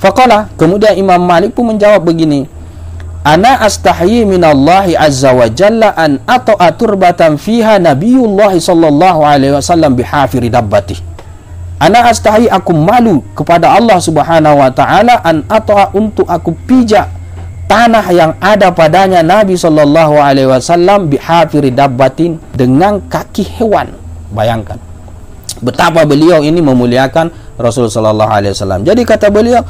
Faqala, kemudian Imam Malik pun menjawab begini, ana astahyi minallahi azza wa jalla an ata'a turbatan fiha nabiyullah sallallahu alaihi wasallam bihafiri dabbati. Ana astahyi, aku malu kepada Allah subhanahu wa ta'ala, an ata'a, untuk aku pijak tanah yang ada padanya Nabi sallallahu alaihi wasallam bihafiri dabbatin, dengan kaki hewan. Bayangkan betapa beliau ini memuliakan Rasul sallallahu alaihi wasallam. Jadi kata beliau,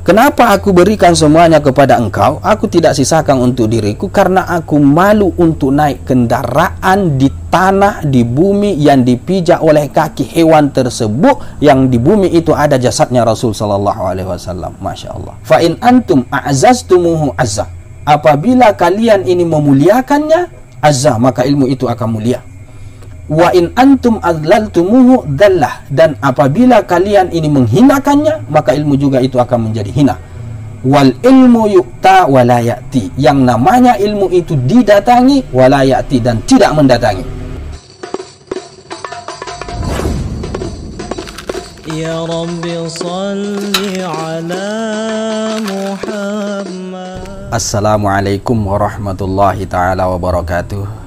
kenapa aku berikan semuanya kepada engkau? Aku tidak sisakan untuk diriku karena aku malu untuk naik kendaraan di tanah, di bumi yang dipijak oleh kaki hewan tersebut, yang di bumi itu ada jasadnya Rasul sallallahu alaihi wasallam. Masya Allah. Fa in antum a'zaztumuhu azza. Apabila kalian ini memuliakannya, azza, maka ilmu itu akan mulia. Wa in antum adlaltumuhu dallah, dan apabila kalian ini menghinakannya, maka ilmu juga itu akan menjadi hina. Wal ilmu yu'ta wa la ya'ti, yang namanya ilmu itu didatangi, wa la ya'ti, dan tidak mendatangi. Ya Rabbi salli ala Muhammad. Assalamualaikum warahmatullahi ta'ala wabarakatuh.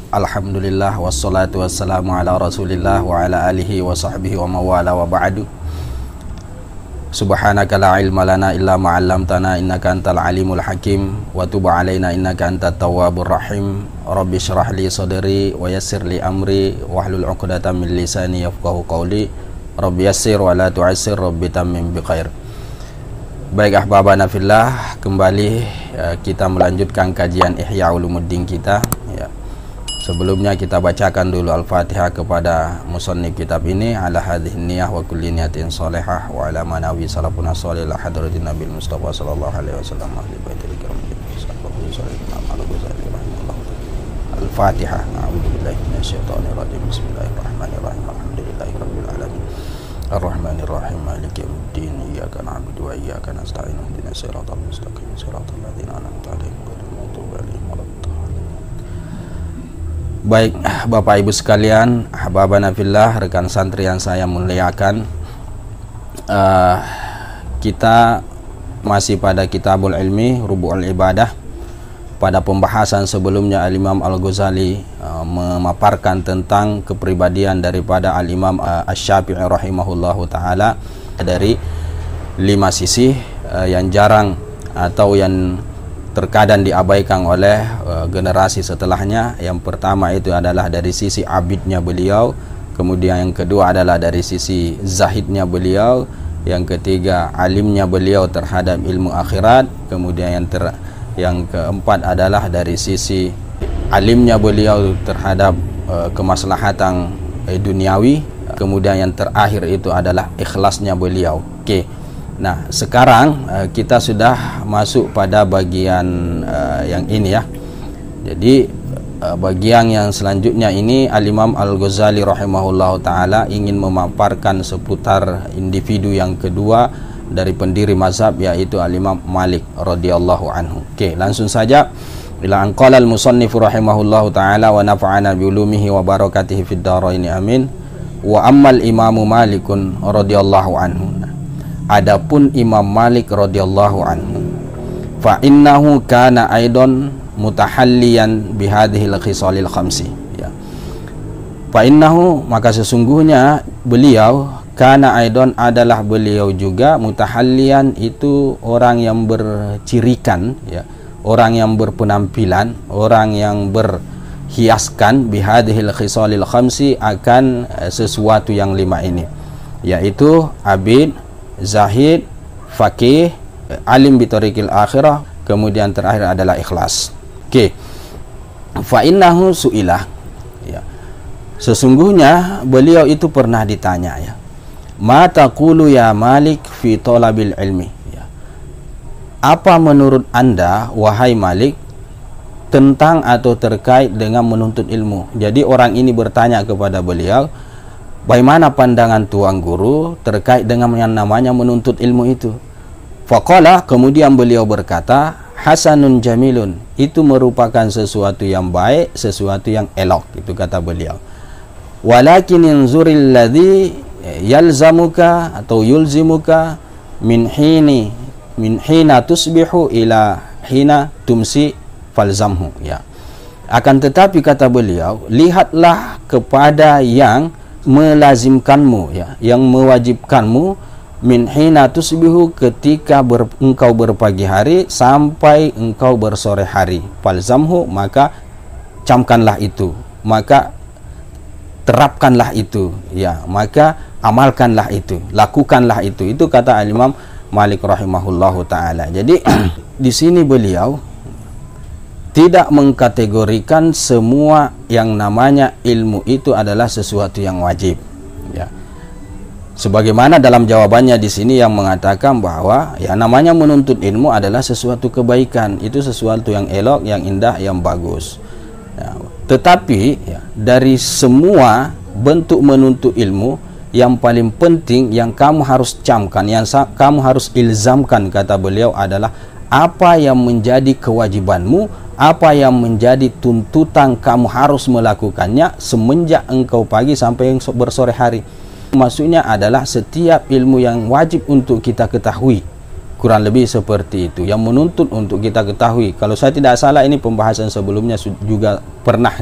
Alhamdulillah wassalatu wassalamu ala rasulillah wa ala alihi wa sahbihi wa mawala wa ba'du. Subhanaka la ilma lana illa ma'allamtana innaka antal alimul hakim wa tub alaina innaka antat tawwabur rahim. Rabbi shrah li sadri wa yassir li amri wahlul 'uqdatam min lisani yafqahu qawli. Rabbi yassir wa la tu'assir, Rabbi tammim bi khair. Baik ahbabana fillah, kembali kita melanjutkan kajian Ihya Ulumuddin kita. Sebelumnya kita bacakan dulu Al-Fatihah kepada musannif kitab ini, ala hadhihi niyah wa kulli niyatin salihah wa ala manawi salafuna shalih la hadratin nabil mustafa sallallahu alaihi wasallam ahli baitil kiram. Al-Fatihah. A'udzubillahi minasyaitonir rajim. Bismillahirrahmanirrahim. Alhamdulillahirabbil alamin. Arrahmanirrahim. Maliki yaumiddin. Iyyaka na'budu wa iyyaka nasta'in. Ihdinas siratal mustaqim. Siratal ladzina an'amta 'alaihim ghairil maghdubi 'alaihim waladdallin. Baik Bapak Ibu sekalian, ahbabana fillah, rekan santri yang saya muliakan, kita masih pada Kitabul Ilmi Rubu'ul Ibadah. Pada pembahasan sebelumnya Al-Imam Al-Ghazali memaparkan tentang kepribadian daripada Al-Imam Asy-Syafi'i rahimahullahu ta'ala dari 5 sisi yang jarang atau yang terkadang diabaikan oleh generasi setelahnya. Yang pertama itu adalah dari sisi abidnya beliau, kemudian yang kedua adalah dari sisi zahidnya beliau, yang ketiga alimnya beliau terhadap ilmu akhirat, kemudian yang keempat adalah dari sisi alimnya beliau terhadap kemaslahatan duniawi, kemudian yang terakhir itu adalah ikhlasnya beliau. Oke. Nah, sekarang kita sudah masuk pada bagian yang ini ya. Jadi bagian yang selanjutnya ini Al-Imam Al-Ghazali rahimahullahu ta'ala ingin memaparkan seputar individu yang kedua dari pendiri mazhab, yaitu Al-Imam Malik radhiyallahu anhu. Oke, langsung saja. Ila anqala al-musannif rahimahullahu ta'ala wa nafa'ana bi ulumihi wa barakatihi fid dharain amin. Wa ammal Imamu Malikun radhiyallahu anhu. Adapun Imam Malik radhiyallahu anhu, fa innahu kana aidan mutahalliyan bihadhil khisalil khamsi, ya. Fa innahu, maka sesungguhnya beliau, kana aidan adalah beliau juga, mutahalliyan itu orang yang bercirikan, ya, orang yang berpenampilan, orang yang berhiaskan bihadhil khisalil khamsi, akan sesuatu yang 5 ini, yaitu abid, zahid, faqih, alim bitariqil akhirah, kemudian terakhir adalah ikhlas. Oke. Fa innahu su'ilah, ya. Sesungguhnya beliau itu pernah ditanya, ya. Ma taqulu ya Malik fi talabil ilmi, ya. Apa menurut Anda wahai Malik tentang atau terkait dengan menuntut ilmu? Jadi orang ini bertanya kepada beliau, bagaimana pandangan tuan guru terkait dengan yang namanya menuntut ilmu itu? Faqala, kemudian beliau berkata, hasanun jamilun, itu merupakan sesuatu yang baik, sesuatu yang elok, itu kata beliau. Walakin inzuril ladzi yalzamuka atau yulzimuka min hina tusbihu ila hina tumsi falzamhu, ya. Akan tetapi kata beliau, lihatlah kepada yang melazimkanmu, ya, yang mewajibkanmu, min hina tusbihu, ketika engkau berpagi hari sampai engkau bersore hari, falzamhu, maka camkanlah itu, maka terapkanlah itu, ya, maka amalkanlah itu, lakukanlah itu. Itu kata Al-Imam Malik rahimahullahu taala. Jadi di sini beliau tidak mengkategorikan semua yang namanya ilmu itu adalah sesuatu yang wajib, ya. Sebagaimana dalam jawabannya di sini yang mengatakan bahwa ya namanya menuntut ilmu adalah sesuatu kebaikan, itu sesuatu yang elok, yang indah, yang bagus. Ya, tetapi ya, dari semua bentuk menuntut ilmu, yang paling penting yang kamu harus camkan, yang kamu harus ilzamkan, kata beliau, adalah apa yang menjadi kewajibanmu, apa yang menjadi tuntutan kamu harus melakukannya semenjak engkau pagi sampai bersore hari. Maksudnya adalah setiap ilmu yang wajib untuk kita ketahui, kurang lebih seperti itu, yang menuntut untuk kita ketahui. Kalau saya tidak salah, ini pembahasan sebelumnya juga pernah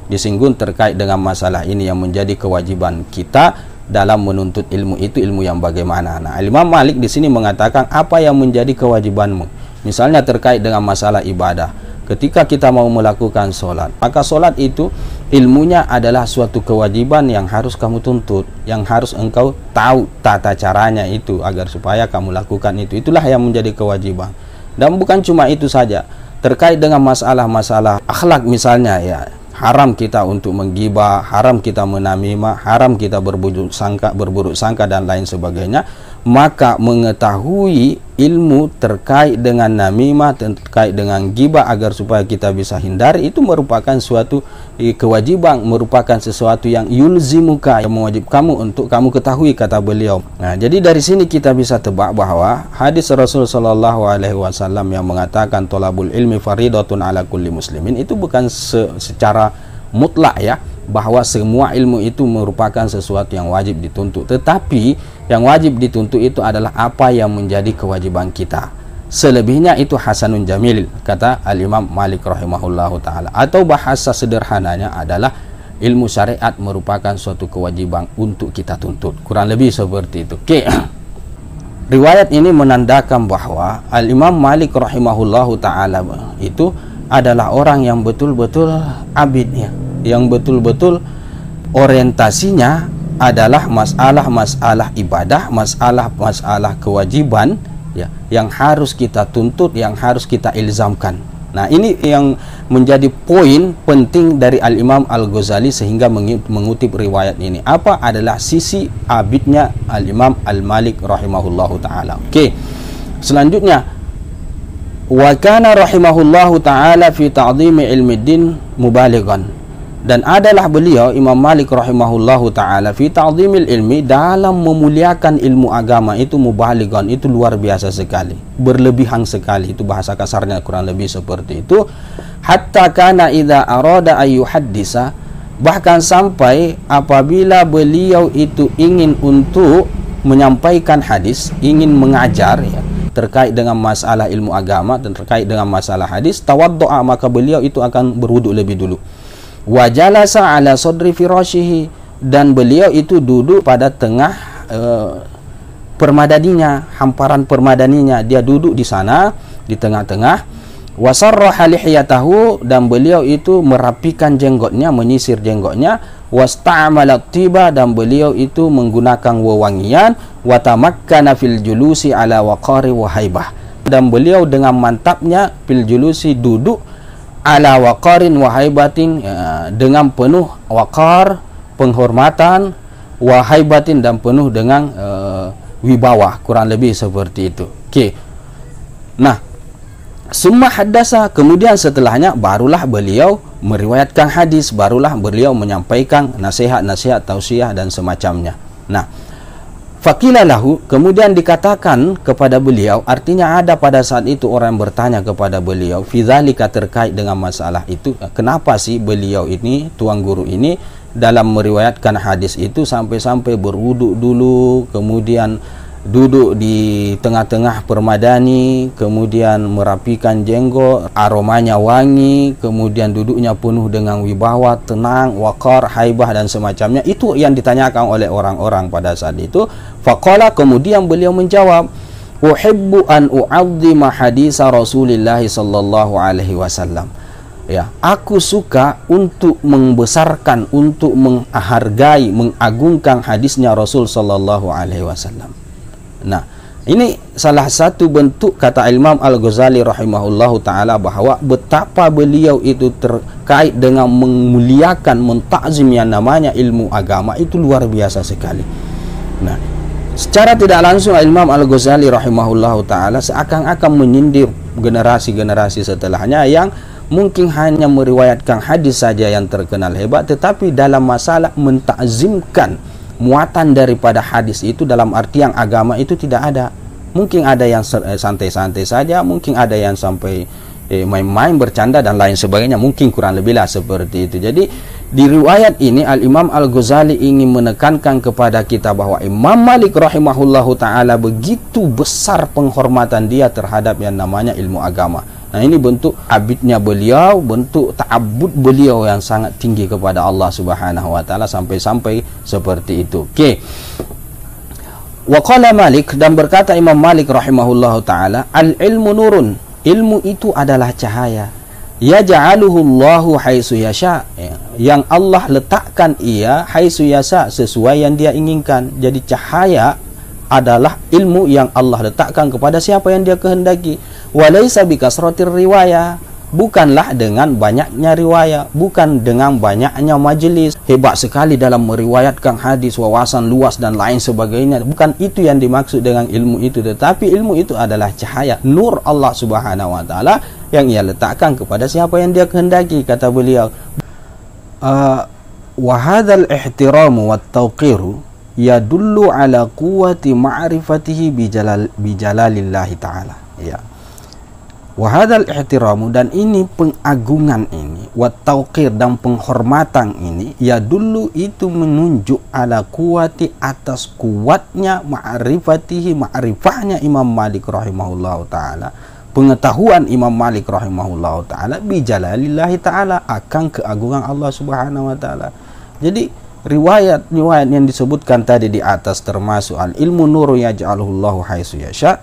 disinggung terkait dengan masalah ini yang menjadi kewajiban kita dalam menuntut ilmu itu, ilmu yang bagaimana. Nah, Imam Malik di sini mengatakan apa yang menjadi kewajibanmu. Misalnya terkait dengan masalah ibadah. Ketika kita mau melakukan solat, maka solat itu ilmunya adalah suatu kewajiban yang harus kamu tuntut, yang harus engkau tahu tata caranya itu agar supaya kamu lakukan itu. Itulah yang menjadi kewajiban. Dan bukan cuma itu saja, terkait dengan masalah-masalah akhlak misalnya, ya, haram kita untuk menggibah, haram kita menamimah, haram kita berburuk sangka dan lain sebagainya. Maka mengetahui ilmu terkait dengan namimah, terkait dengan gibah agar supaya kita bisa hindari, itu merupakan suatu kewajiban, merupakan sesuatu yang yulzimuka, yang mewajib kamu untuk kamu ketahui, kata beliau. Nah, jadi dari sini kita bisa tebak bahwa hadis Rasul sallallahu alaihi wasallam yang mengatakan thalabul ilmi faridatun ala kulli muslimin, itu bukan secara mutlak, ya, bahwa semua ilmu itu merupakan sesuatu yang wajib dituntut, tetapi yang wajib dituntut itu adalah apa yang menjadi kewajiban kita. Selebihnya itu hasanun jamil, kata Al-Imam Malik rahimahullahu ta'ala. Atau bahasa sederhananya adalah ilmu syariat merupakan suatu kewajiban untuk kita tuntut, kurang lebih seperti itu. Oke. Riwayat ini menandakan bahwa Al-Imam Malik rahimahullahu ta'ala itu adalah orang yang betul-betul abid, ya, yang betul-betul orientasinya adalah masalah-masalah ibadah, masalah-masalah kewajiban, ya, yang harus kita tuntut, yang harus kita ilzamkan. Nah, ini yang menjadi poin penting dari Al-Imam Al-Ghazali sehingga mengutip riwayat ini. Apa adalah sisi abidnya Al-Imam Al-Malik rahimahullahu ta'ala. Oke, selanjutnya, wa kana rahimahullahu ta'ala fi ta'zimi ilmi din mubalighan. Dan adalah beliau Imam Malik rahimahullahu ta'ala fi ta'zimil ilmi, dalam memuliakan ilmu agama itu mubalighan, itu luar biasa sekali, berlebihan sekali, itu bahasa kasarnya kurang lebih seperti itu. Hatta kana idza arada ayyuhaddisa, bahkan sampai apabila beliau itu ingin untuk menyampaikan hadis, ingin mengajar, ya, terkait dengan masalah ilmu agama dan terkait dengan masalah hadis, tawaddu'a, maka beliau itu akan berwudu lebih dulu. Wa jalasa ala sadri firashihi, dan beliau itu duduk pada tengah permadaninya, hamparan permadaninya, dia duduk di sana di tengah-tengah. Wa sarraha lihiyatahu, dan beliau itu merapikan jenggotnya, menyisir jenggotnya. Wasta'mala tiba, dan beliau itu menggunakan wewangian. Wa tamakkana fil julusi ala waqari wa haibah, dan beliau dengan mantapnya fil julusi duduk ala waqarin wa haibatin, ya, dengan penuh waqar, penghormatan, wa haibatin, dan penuh dengan wibawa, kurang lebih seperti itu. Okey. Nah, summa haddasa, kemudian setelahnya barulah beliau meriwayatkan hadis, barulah beliau menyampaikan nasihat-nasihat, tausiah dan semacamnya. Nah, faqila lahu, kemudian dikatakan kepada beliau, artinya ada pada saat itu orang yang bertanya kepada beliau, fi dzalika, terkait dengan masalah itu, kenapa sih beliau ini, tuan guru ini, dalam meriwayatkan hadis itu sampai-sampai berwuduk dulu, kemudian duduk di tengah-tengah permadani, kemudian merapikan jenggot, aromanya wangi, kemudian duduknya penuh dengan wibawa, tenang, waqar, haibah dan semacamnya. Itu yang ditanyakan oleh orang-orang pada saat itu. Faqala, kemudian beliau menjawab, uhibbu an u'azzima hadisa Rasulillah sallallahu alaihi wasallam. Ya, aku suka untuk membesarkan, untuk menghargai, mengagungkan hadisnya Rasul sallallahu alaihi wasallam. Nah, ini salah satu bentuk, kata Imam Al-Ghazali rahimahullahu ta'ala, bahwa betapa beliau itu terkait dengan memuliakan, mentakzim yang namanya ilmu agama itu luar biasa sekali. Nah, secara tidak langsung Imam Al-Ghazali rahimahullahu ta'ala seakan-akan menyindir generasi-generasi setelahnya yang mungkin hanya meriwayatkan hadis saja yang terkenal hebat, tetapi dalam masalah mentakzimkan muatan daripada hadis itu dalam artian agama itu tidak ada. Mungkin ada yang santai-santai saja, mungkin ada yang sampai main-main, bercanda dan lain sebagainya, mungkin kurang lebihlah seperti itu. Jadi di riwayat ini Al-Imam Al-Ghazali ingin menekankan kepada kita bahwa Imam Malik rahimahullahu ta'ala begitu besar penghormatan dia terhadap yang namanya ilmu agama. Nah, ini bentuk abidnya beliau, bentuk ta'abbud beliau yang sangat tinggi kepada Allah Subhanahu wa taala sampai-sampai seperti itu. Okey. Wa qala Malik, dan berkata Imam Malik rahimahullahu taala, al-ilmu nurun, ilmu itu adalah cahaya. Yaj'aluhu Allahu haitsu yasha, yang Allah letakkan ia haitsu yasha, sesuai yang dia inginkan. Jadi cahaya adalah ilmu yang Allah letakkan kepada siapa yang dia kehendaki. Walaysa bikasratir riwayah, bukanlah dengan banyaknya riwayat, bukan dengan banyaknya majelis, hebat sekali dalam meriwayatkan hadis, wawasan luas dan lain sebagainya. Bukan itu yang dimaksud dengan ilmu itu, tetapi ilmu itu adalah cahaya, nur Allah Subhanahu wa taala yang ia letakkan kepada siapa yang dia kehendaki, kata beliau. Wa hadzal ihtiramu wat tawqiru yadullu ala quwwati ma'rifatihi bijalalillahi ta'ala. Ya. Wa hadzal ihtiramu, dan ini pengagungan ini, wa tauqir, dan penghormatan ini, ya dulu itu menunjuk ala kuwati, atas kuatnya ma'rifatihi, ma'rifahnya Imam Malik rahimahullahu ta'ala, pengetahuan Imam Malik rahimahullahu ta'ala bijalalillahi ta'ala, akan keagungan Allah subhanahu wa ta'ala. Jadi riwayat-riwayat yang disebutkan tadi di atas termasuk al-ilmu nuru yaj'aluhullahu haitsu yasha,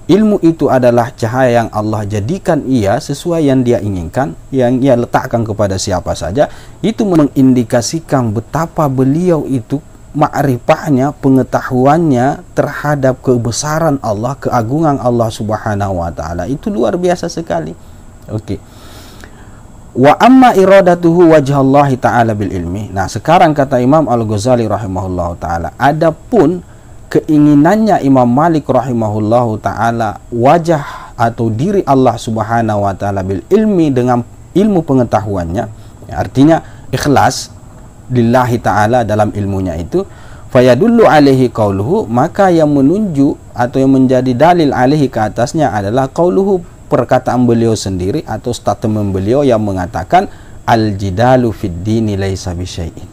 ilmu itu adalah cahaya yang Allah jadikan ia sesuai yang dia inginkan, yang ia letakkan kepada siapa saja. Itu mengindikasikan betapa beliau itu ma'rifahnya, pengetahuannya terhadap kebesaran Allah, keagungan Allah subhanahu wa ta'ala itu luar biasa sekali. Okey. Wa amma iradatuhu wajhallahi ta'ala bil ilmi. Nah, sekarang kata Imam Al-Ghazali rahimahullahu ta'ala, adapun keinginannya Imam Malik rahimahullahu ta'ala wajah atau diri Allah subhanahu wa ta'ala bil ilmi, dengan ilmu pengetahuannya, artinya ikhlas lillahi ta'ala dalam ilmunya itu, fayadullu alaihi qauluhu, maka yang menunjuk atau yang menjadi dalil alaihi ke atasnya adalah qauluhu, perkataan beliau sendiri atau statement beliau yang mengatakan al-jidalu fid dini laisa bisyai'in,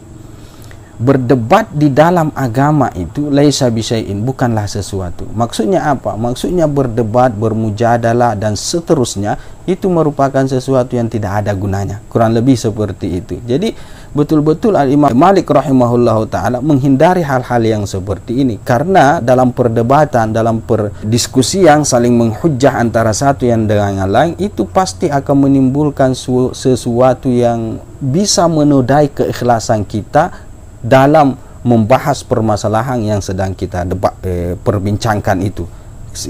berdebat di dalam agama itu laisa bisyai'in, bukanlah sesuatu. Maksudnya apa? Maksudnya berdebat, bermujadalah dan seterusnya itu merupakan sesuatu yang tidak ada gunanya, kurang lebih seperti itu. Jadi betul-betul Al-Imam Malik rahimahullahu ta'ala menghindari hal-hal yang seperti ini, karena dalam perdebatan, dalam perdiskusi yang saling menghujah antara satu yang dengan yang lain, itu pasti akan menimbulkan sesuatu yang bisa menodai keikhlasan kita dalam membahas permasalahan yang sedang kita perbincangkan itu,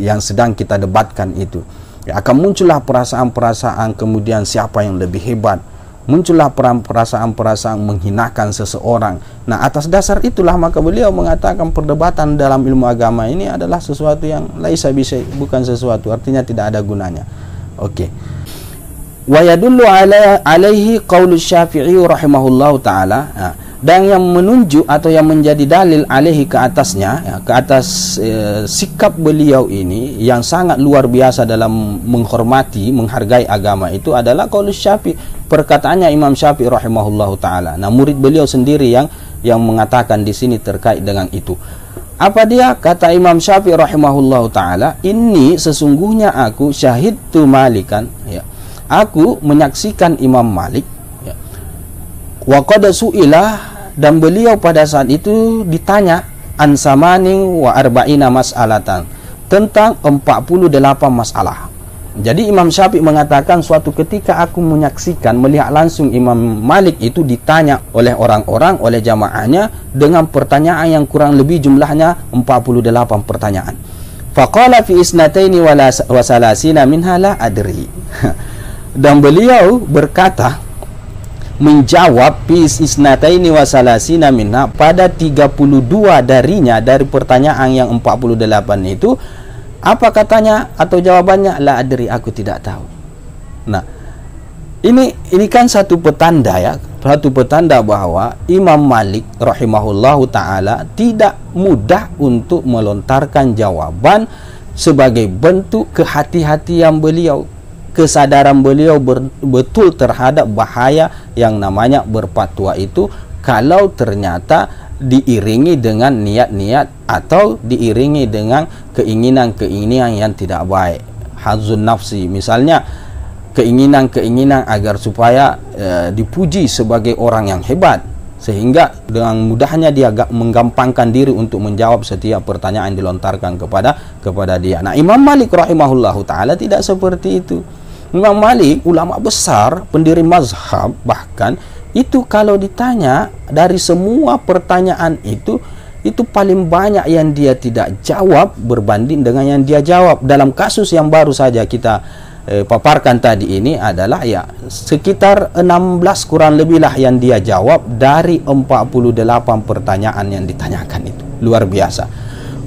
yang sedang kita debatkan itu. Ya, akan muncullah perasaan-perasaan kemudian siapa yang lebih hebat, muncullah perasaan-perasaan menghinakan seseorang. Nah, atas dasar itulah maka beliau mengatakan perdebatan dalam ilmu agama ini adalah sesuatu yang laisa bisyai, bukan sesuatu, artinya tidak ada gunanya. Okey. Wa yadullu alaihi qaulu Syafi'i rahimahullahu taala. Nah, dan yang menunjuk atau yang menjadi dalil alaihi ke atasnya, ya, ke atas sikap beliau ini yang sangat luar biasa dalam menghormati, menghargai agama itu adalah qaul Syafi'i, perkataannya Imam Syafi'i rahimahullahu taala. Nah, murid beliau sendiri yang mengatakan di sini terkait dengan itu. Apa dia? Kata Imam Syafi'i rahimahullahu taala, ini sesungguhnya aku syahidtu Malikan, ya. Aku menyaksikan Imam Malik, ya. Wa qad su'ilah, dan beliau pada saat itu ditanya an samanin wa arba'ina mas'alatan, tentang 48 masalah. Jadi Imam Syafi'i mengatakan suatu ketika aku menyaksikan, melihat langsung Imam Malik itu ditanya oleh orang-orang, oleh jamaahnya dengan pertanyaan yang kurang lebih jumlahnya 48 pertanyaan. Faqala fi isnataini wa salasina minha la adri. Dan beliau berkata, menjawab fi isnataini wa salasina minha, pada 32 darinya, dari pertanyaan yang 48 itu, apa katanya atau jawabannya? La adri, aku tidak tahu. Nah, ini kan satu petanda, ya, satu petanda bahwa Imam Malik rahimahullahu taala tidak mudah untuk melontarkan jawaban sebagai bentuk kehati-hatian beliau, kesadaran beliau betul terhadap bahaya yang namanya berfatwa itu kalau ternyata diiringi dengan niat-niat atau diiringi dengan keinginan-keinginan yang tidak baik, hazun nafsi, misalnya keinginan-keinginan agar supaya dipuji sebagai orang yang hebat, sehingga dengan mudahnya dia menggampangkan diri untuk menjawab setiap pertanyaan yang dilontarkan kepada dia. Nah, Imam Malik rahimahullahu taala tidak seperti itu. Imam Malik ulama besar, pendiri mazhab, bahkan itu kalau ditanya dari semua pertanyaan itu paling banyak yang dia tidak jawab berbanding dengan yang dia jawab. Dalam kasus yang baru saja kita paparkan tadi ini adalah ya sekitar 16 kurang lebih lah yang dia jawab dari 48 pertanyaan yang ditanyakan itu. Luar biasa.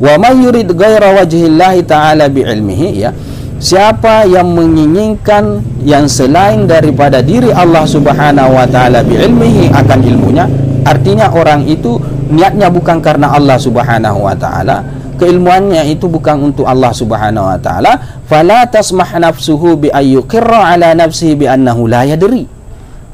Wa may yurid ghaira wajhillahi ta'ala bi ilmihi, ya. Siapa yang menginginkan yang selain daripada diri Allah Subhanahu wa taala bi ilmihi, akan ilmunya, artinya orang itu niatnya bukan karena Allah Subhanahu wa taala, keilmuannya itu bukan untuk Allah Subhanahu wa taala, fala tasmah nafsuhu bi ayyuqirra ala nafsihi bi annahu la yadri.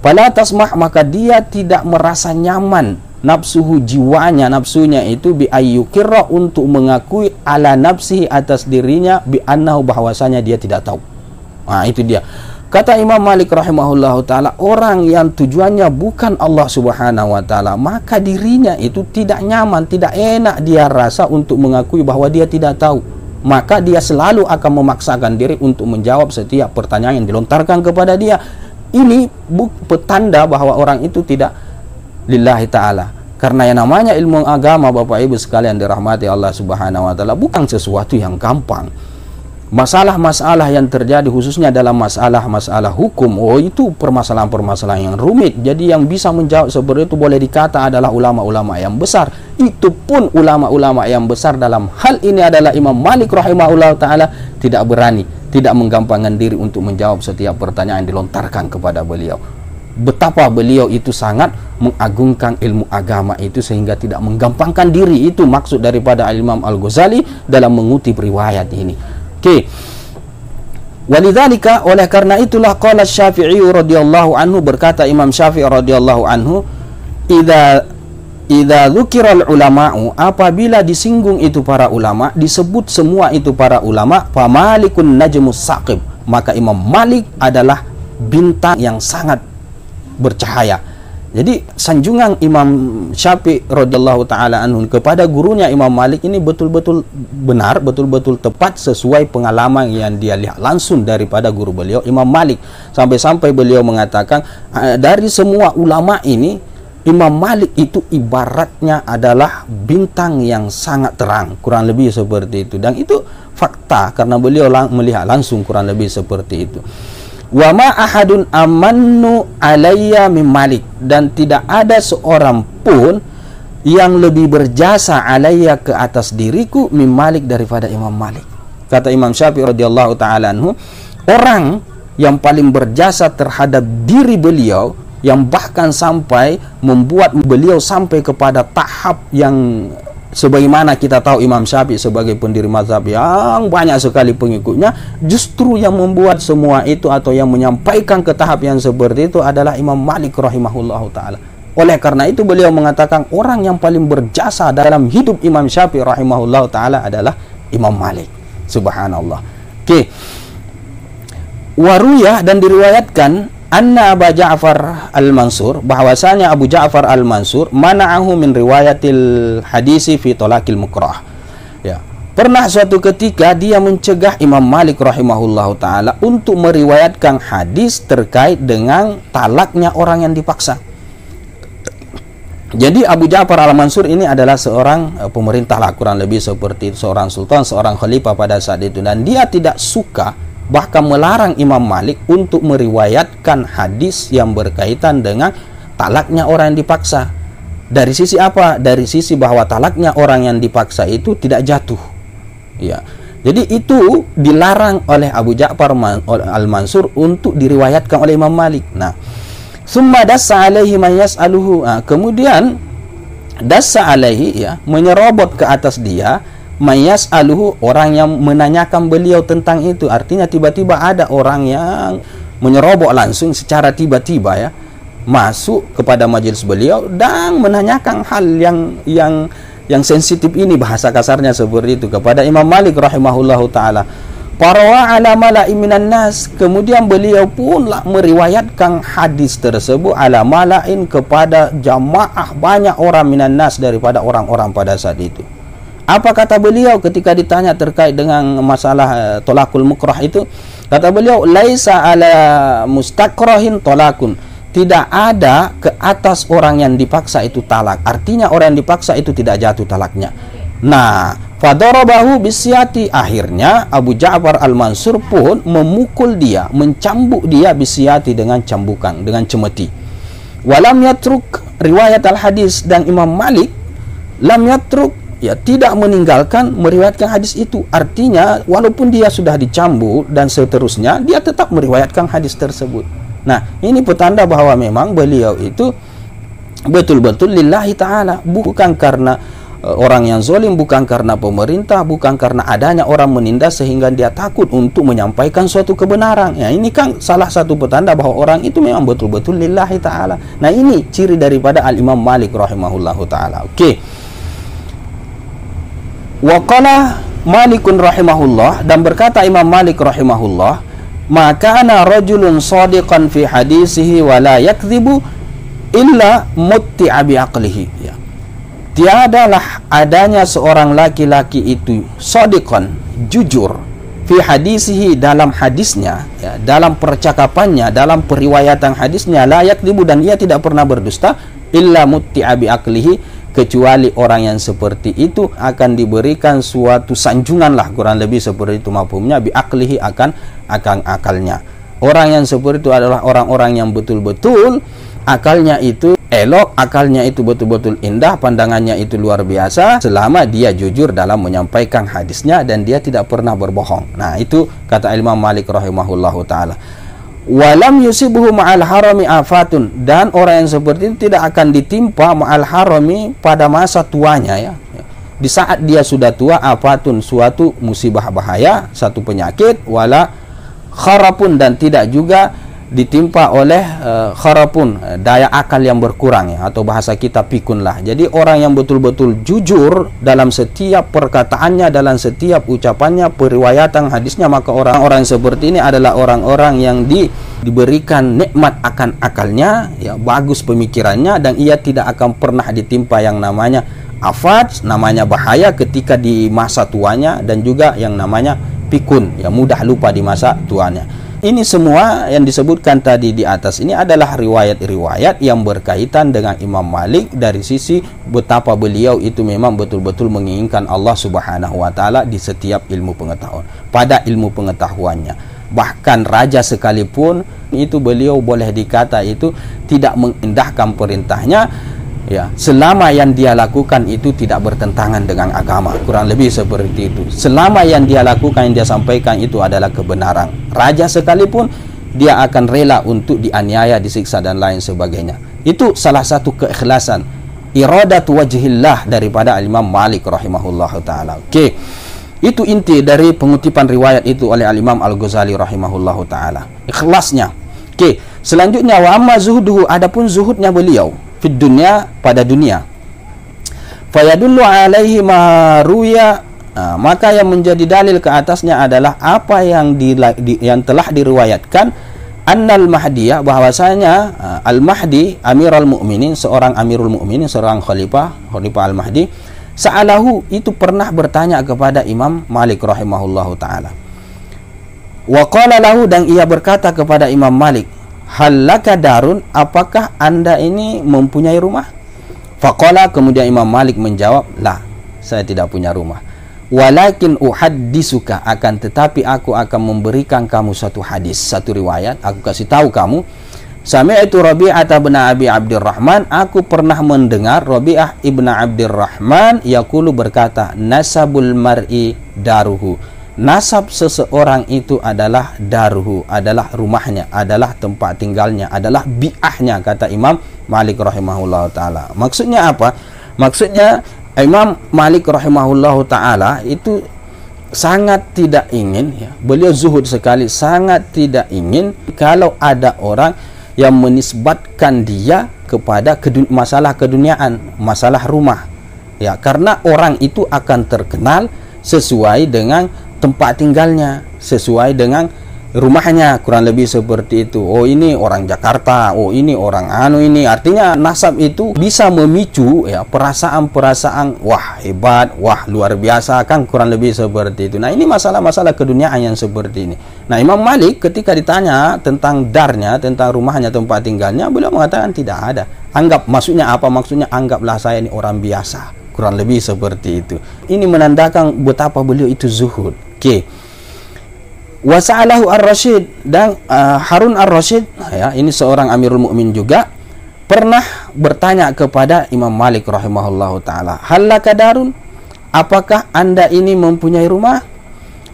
Fala tasmah, maka dia tidak merasa nyaman, nafsuhu, jiwanya, nafsunya itu bi ayyuqirra, untuk mengakui ala nafsihi, atas dirinya, bi annahu, bahwasanya dia tidak tahu. Nah, itu dia. Kata Imam Malik rahimahullahu taala, orang yang tujuannya bukan Allah Subhanahu wa taala, maka dirinya itu tidak nyaman, tidak enak dia rasa untuk mengakui bahwa dia tidak tahu. Maka dia selalu akan memaksakan diri untuk menjawab setiap pertanyaan yang dilontarkan kepada dia. Ini petanda bahwa orang itu tidak lillahi ta'ala. Karena yang namanya ilmu agama, Bapak Ibu sekalian dirahmati Allah Subhanahu wa taala, bukan sesuatu yang gampang. Masalah-masalah yang terjadi khususnya dalam masalah-masalah hukum, itu permasalahan-permasalahan yang rumit. Jadi yang bisa menjawab seperti itu boleh dikata adalah ulama-ulama yang besar. Itu pun ulama-ulama yang besar dalam hal ini adalah Imam Malik rahimahullah ta'ala tidak berani, tidak menggampangkan diri untuk menjawab setiap pertanyaan yang dilontarkan kepada beliau. Betapa beliau itu sangat mengagungkan ilmu agama itu sehingga tidak menggampangkan diri. Itu maksud daripada Imam Al-Ghazali dalam mengutip riwayat ini. Oke. Walidzalika, oleh karena itulah qala Syafi'i radhiyallahu anhu, berkata Imam Syafi'i radhiyallahu anhu, idza dzukiral ulama'u, apabila disinggung itu para ulama, disebut semua itu para ulama, fa Malikun najmus saqib, maka Imam Malik adalah bintang yang sangat bercahaya. Jadi sanjungan Imam Syafi'i radhiyallahu taala anhu kepada gurunya Imam Malik ini betul-betul benar, betul-betul tepat sesuai pengalaman yang dia lihat langsung daripada guru beliau Imam Malik. Sampai-sampai beliau mengatakan dari semua ulama ini Imam Malik itu ibaratnya adalah bintang yang sangat terang, kurang lebih seperti itu. Dan itu fakta karena beliau melihat langsung kurang lebih seperti itu. Wa ma ahadun amannu alayya min Malik, dan tidak ada seorang pun yang lebih berjasa alayya, ke atas diriku, min Malik, daripada Imam Malik. Kata Imam Syafi'i radhiyallahu taala anhu, orang yang paling berjasa terhadap diri beliau, yang bahkan sampai membuat beliau sampai kepada tahap yang sebagaimana kita tahu Imam Syafi'i sebagai pendiri mazhab yang banyak sekali pengikutnya, justru yang membuat semua itu atau yang menyampaikan ke tahap yang seperti itu adalah Imam Malik rahimahullahu ta'ala. Oleh karena itu beliau mengatakan orang yang paling berjasa dalam hidup Imam Syafi'i rahimahullah ta'ala adalah Imam Malik. Subhanallah. Oke. Waruyah, dan diriwayatkan anna Abu Ja'far Al-Mansur, bahwasanya Abu Ja'far Al-Mansur mana'ahu min riwayatil hadisi fi talaqil mukrah. Ya. Pernah suatu ketika dia mencegah Imam Malik rahimahullahu ta'ala untuk meriwayatkan hadis terkait dengan talaknya orang yang dipaksa. Jadi Abu Ja'far Al-Mansur ini adalah seorang pemerintah lah, kurang lebih seperti seorang sultan, seorang khalifah pada saat itu. Dan dia tidak suka, bahkan melarang Imam Malik untuk meriwayatkan hadis yang berkaitan dengan talaknya orang yang dipaksa. Dari sisi apa? Dari sisi bahwa talaknya orang yang dipaksa itu tidak jatuh. Ya, jadi itu dilarang oleh Abu Ja'far Al-Mansur untuk diriwayatkan oleh Imam Malik. Nah, summa dassa alaihi man yas'aluhu. Kemudian dassa alaihi, ya, menyerobot ke atas dia man yas'aluhu, orang yang menanyakan beliau tentang itu. Artinya tiba-tiba ada orang yang menyerobot langsung secara tiba-tiba, ya, masuk kepada majelis beliau dan menanyakan hal yang sensitif ini, bahasa kasarnya seperti itu, kepada Imam Malik rahimahullahu ta'ala. Parawa ala mala'i minan nas, kemudian beliau pun meriwayatkan hadis tersebut ala mala'in, kepada jamaah banyak orang minan nas, daripada orang-orang pada saat itu. Apa kata beliau ketika ditanya terkait dengan masalah tolakul mukrah itu? Kata beliau, laisa ala mustakrahin tolakun, tidak ada ke atas orang yang dipaksa itu talak. Artinya orang yang dipaksa itu tidak jatuh talaknya. Nah, fadarabahu bisyati, akhirnya Abu Ja'far Al-Mansur pun memukul dia, mencambuk dia bisyati, dengan cambukan, dengan cemeti. Walam yatruk riwayat al-hadis, dan Imam Malik lam yatruk, ya, tidak meninggalkan meriwayatkan hadis itu. Artinya walaupun dia sudah dicambuk dan seterusnya, dia tetap meriwayatkan hadis tersebut. Nah, ini petanda bahwa memang beliau itu betul-betul lillahi ta'ala, bukan karena orang yang zalim, bukan karena pemerintah, bukan karena adanya orang menindas sehingga dia takut untuk menyampaikan suatu kebenaran. Ya, ini kan salah satu petanda bahwa orang itu memang betul-betul lillahi ta'ala. Nah, ini ciri daripada Al-Imam Malik rahimahullahu ta'ala. Oke. Wa qala Malikun rahimahullah, dan berkata Imam Malik rahimahullah, maka ana rajulun shadiqan fi hadisihi wa la yakdzibu illa mutti'a bi aqlihi. Ya. Tiadalah adanya seorang laki-laki itu shadiqan, jujur, fi hadisihi, dalam hadisnya, ya, dalam percakapannya, dalam periwayatan hadisnya, la yakdzibu, dan ia tidak pernah berdusta, illa mutti'a bi aqlihi, kecuali orang yang seperti itu akan diberikan suatu sanjungan lah, kurang lebih seperti itu mafhumnya, bi aqlihi, akan akalnya. Orang yang seperti itu adalah orang-orang yang betul-betul akalnya itu elok, akalnya itu betul-betul indah, pandangannya itu luar biasa, selama dia jujur dalam menyampaikan hadisnya dan dia tidak pernah berbohong. Nah, itu kata Imam Malik rahimahullahu ta'ala. Walam yusibuhu ma'al harami afatun, dan orang yang seperti itu tidak akan ditimpa ma'al harami, pada masa tuanya, ya. Di saat dia sudah tua, afatun, suatu musibah bahaya, satu penyakit, wala kharapun, dan tidak juga ditimpa oleh kharapun, daya akal yang berkurang, ya, atau bahasa kita pikun lah. Jadi orang yang betul-betul jujur dalam setiap perkataannya, dalam setiap ucapannya, periwayatan hadisnya, maka orang-orang seperti ini adalah orang-orang yang diberikan nikmat akan akalnya, ya, bagus pemikirannya, dan ia tidak akan pernah ditimpa yang namanya afat, namanya bahaya ketika di masa tuanya, dan juga yang namanya pikun, ya, mudah lupa di masa tuanya. Ini semua yang disebutkan tadi di atas ini adalah riwayat-riwayat yang berkaitan dengan Imam Malik dari sisi betapa beliau itu memang betul-betul menginginkan Allah Subhanahu wa ta'ala di setiap ilmu pengetahuan, pada ilmu pengetahuannya. Bahkan raja sekalipun itu beliau boleh dikata itu tidak mengindahkan perintahnya, ya, selama yang dia lakukan itu tidak bertentangan dengan agama, kurang lebih seperti itu. Selama yang dia lakukan, yang dia sampaikan itu adalah kebenaran, raja sekalipun dia akan rela untuk dianiaya, disiksa dan lain sebagainya. Itu salah satu keikhlasan, iradatu wajhillah daripada Imam Malik rahimahullahu ta'ala. Oke, itu inti dari pengutipan riwayat itu oleh Al-Imam Al-Ghazali rahimahullahu ta'ala, ikhlasnya. Oke, selanjutnya wa amma zuhuduhu, adapun zuhudnya beliau fid dunya, pada dunia. Fayadullu alaihi ma ruya, maka yang menjadi dalil ke atasnya adalah apa yang yang telah diriwayatkan annal mahdiyah, bahwasanya al-mahdi amirul mukminin, seorang amirul mukminin, seorang khalifah al-mahdi, sa'alahu, itu pernah bertanya kepada Imam Malik rahimahullahu taala. Wa qala lahu, dan ia berkata kepada Imam Malik, hal laka darun, apakah anda ini mempunyai rumah? Faqala, kemudian Imam Malik menjawab, la, saya tidak punya rumah. Walakin uhaddisuka, akan tetapi aku akan memberikan kamu satu hadis, satu riwayat, aku kasih tahu kamu. Sami'tu Rabi'ah bin Abi Abdurrahman, aku pernah mendengar Rabi'ah ibn Abdurrahman yaqulu, berkata, nasabul mar'i daruhu, nasab seseorang itu adalah daruhu, adalah rumahnya, adalah tempat tinggalnya, adalah bi'ahnya, kata Imam Malik rahimahullah ta'ala. Maksudnya apa? Maksudnya Imam Malik rahimahullahu ta'ala itu sangat tidak ingin, ya, beliau zuhud sekali, sangat tidak ingin kalau ada orang yang menisbatkan dia kepada masalah keduniaan, masalah rumah, ya, karena orang itu akan terkenal sesuai dengan tempat tinggalnya, sesuai dengan rumahnya, kurang lebih seperti itu. Oh, ini orang Jakarta, oh ini orang ini. Artinya nasab itu bisa memicu, ya, perasaan-perasaan wah hebat, wah luar biasa, kan kurang lebih seperti itu. Nah, ini masalah-masalah keduniaan yang seperti ini. Nah, Imam Malik ketika ditanya tentang darnya, tentang rumahnya, tempat tinggalnya, beliau mengatakan tidak ada. Anggap, maksudnya apa? Maksudnya anggaplah saya ini orang biasa, kurang lebih seperti itu. Ini menandakan betapa beliau itu zuhud. Oke. Wasa'alahu ar-Rasyid, dan Harun ar-Rasyid, ya, ini seorang amirul mukmin juga, pernah bertanya kepada Imam Malik rahimahullahu ta'ala, halaka darun, apakah anda ini mempunyai rumah?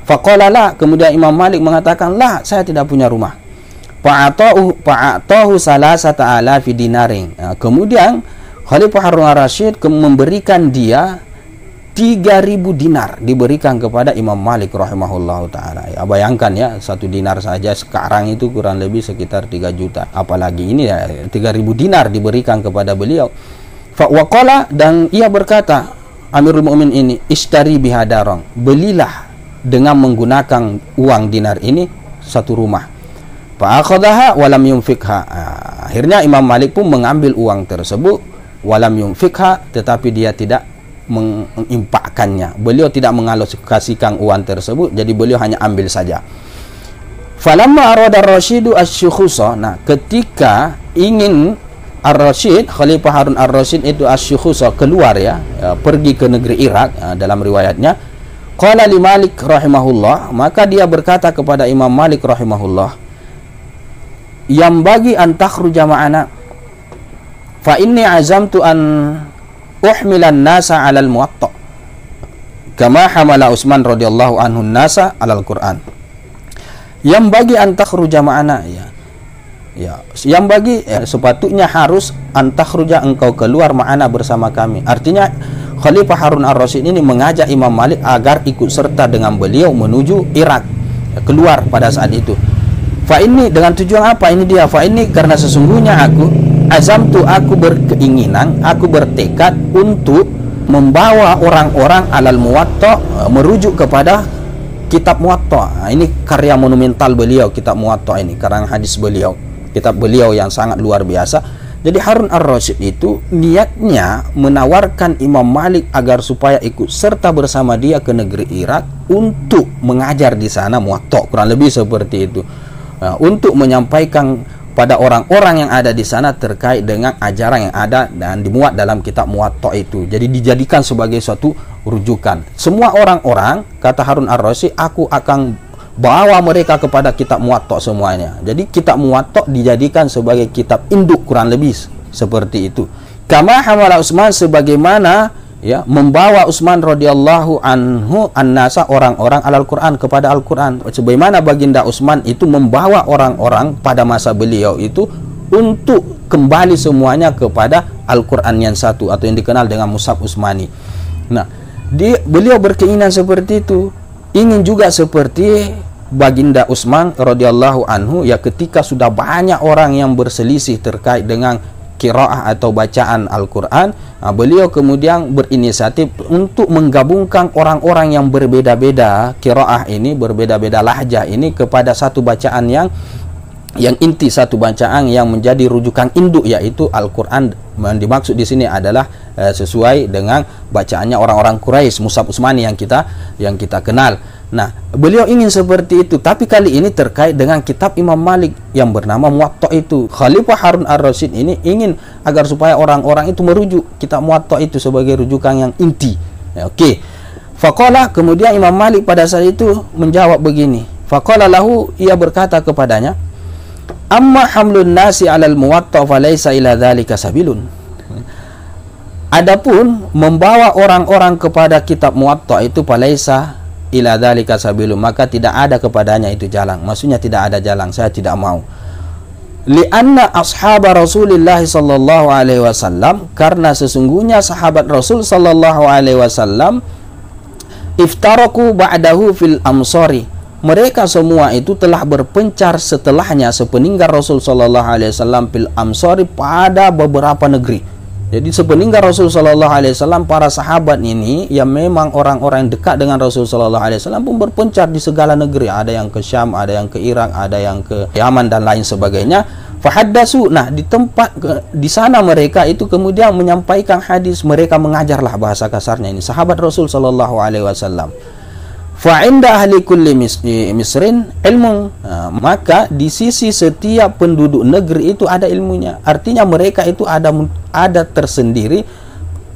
Faqala la, kemudian Imam Malik mengatakan, la, saya tidak punya rumah. Fa'atahu salasata alafi dinaring. Nah, kemudian Khalifah Harun ar-Rasyid memberikan dia 3.000 dinar, diberikan kepada Imam Malik rahimahullahu ta'ala. Ya, bayangkan ya, 1 dinar saja sekarang itu kurang lebih sekitar 3 juta. Apalagi ini ya, 3.000 dinar diberikan kepada beliau. Fa'waqala, dan ia berkata, Amirul Mukmin ini, ishtari bihadarong, belilah dengan menggunakan uang dinar ini satu rumah. Fa'akhadaha walam yunfikha. Akhirnya Imam Malik pun mengambil uang tersebut, walam yunfikha, tetapi dia tidak mengimpakkannya. Beliau tidak mengalokasikan uang tersebut, jadi beliau hanya ambil saja. Falamma arada ar-Rasyidu asy-syukhusa, nah, ketika ingin ar-Rasyid, Khalifah Harun ar-Rasyid itu asy-syukhusa, keluar, ya, pergi ke negeri Irak, dalam riwayatnya, qala li Malik rahimahullah, maka dia berkata kepada Imam Malik rahimahullah, yang bagi an takhruja ma'ana, fa inni azamtu an uhmilan nasa 'alal muwatta kama hamala Utsman radhiyallahu anhu nasa 'alal Qur'an. Yang bagi an takhruja ma'ana, yang bagi, sepatutnya harus an takhruja, engkau keluar ma'ana, bersama kami. Artinya Khalifah Harun ar-Rasyid ini mengajak Imam Malik agar ikut serta dengan beliau menuju Irak, keluar pada saat itu. Fa ini dengan tujuan apa? Ini dia, fa ini karena sesungguhnya azamtu, aku berkeinginan, aku bertekad untuk membawa orang-orang alal muwatta, merujuk kepada kitab muwatta. Nah, ini karya monumental beliau, kitab muwatta ini, karang hadis beliau, kitab beliau yang sangat luar biasa. Jadi Harun ar-Rasyid itu niatnya menawarkan Imam Malik agar supaya ikut serta bersama dia ke negeri Irak untuk mengajar di sana muwatta, kurang lebih seperti itu. Nah, untuk menyampaikan pada orang-orang yang ada di sana terkait dengan ajaran yang ada dan dimuat dalam kitab Muwatta itu. Jadi dijadikan sebagai suatu rujukan. Semua orang-orang, kata Harun ar-Rasyid, aku akan bawa mereka kepada kitab Muwatta semuanya. Jadi kitab Muwatta dijadikan sebagai kitab induk, kurang lebih seperti itu. Kama hamala Utsman, sebagaimana, ya, membawa Utsman radhiyallahu anhu an-nasa, orang-orang alal Quran, kepada Al-Quran. Sebagaimana baginda Utsman itu membawa orang-orang pada masa beliau itu untuk kembali semuanya kepada Al-Quran yang satu, atau yang dikenal dengan Mushaf Utsmani. Nah, beliau berkeinginan seperti itu, ingin juga seperti baginda Utsman radhiyallahu anhu, ya, ketika sudah banyak orang yang berselisih terkait dengan qiraah atau bacaan Al-Quran, beliau kemudian berinisiatif untuk menggabungkan orang-orang yang berbeda-beda qiraah ini, berbeda-beda lahjah ini kepada satu bacaan yang inti, satu bacaan yang menjadi rujukan induk, yaitu Al-Quran. Dimaksud di sini adalah sesuai dengan bacaannya orang-orang Quraisy, Mushaf Utsmani yang kita kenal. Nah, beliau ingin seperti itu, tapi kali ini terkait dengan kitab Imam Malik yang bernama Muwatta itu. Khalifah Harun ar-Rasyid ini ingin agar supaya orang-orang itu merujuk kitab Muwatta itu sebagai rujukan yang inti. Okey. Faqala, kemudian Imam Malik pada saat itu menjawab begini. Faqala lahu, ia berkata kepadanya, amma hamlun nasi 'alal Muwatta falaysa ila dzalika sabilun. Adapun membawa orang-orang kepada kitab Muwatta itu falaysa ila dzalika sabilun, maka tidak ada kepadanya itu jalan. Maksudnya tidak ada jalan, saya tidak mau. Lianna ashab Rasulullah sallallahu alaihi wasallam, karena sesungguhnya sahabat Rasul sallallahu alaihi wasallam iftaraku ba'dahu fil amsari, mereka semua itu telah berpencar setelahnya, sepeninggal Rasul sallallahu alaihi wasallam, fil amsari, pada beberapa negeri. Jadi sepeninggal Rasul sallallahu alaihi wasallam, para sahabat ini yang memang orang-orang yang dekat dengan Rasul sallallahu alaihi wasallam pun berpencar di segala negeri. Ada yang ke Syam, ada yang ke Irak, ada yang ke Yaman dan lain sebagainya. Fahaddasu, nah di sana mereka itu kemudian menyampaikan hadis, mereka mengajarlah, bahasa kasarnya ini, sahabat Rasul sallallahu alaihi wasallam. Fa inda ahli kulli misrin ilmu, maka di sisi setiap penduduk negeri itu ada ilmunya. Artinya mereka itu ada tersendiri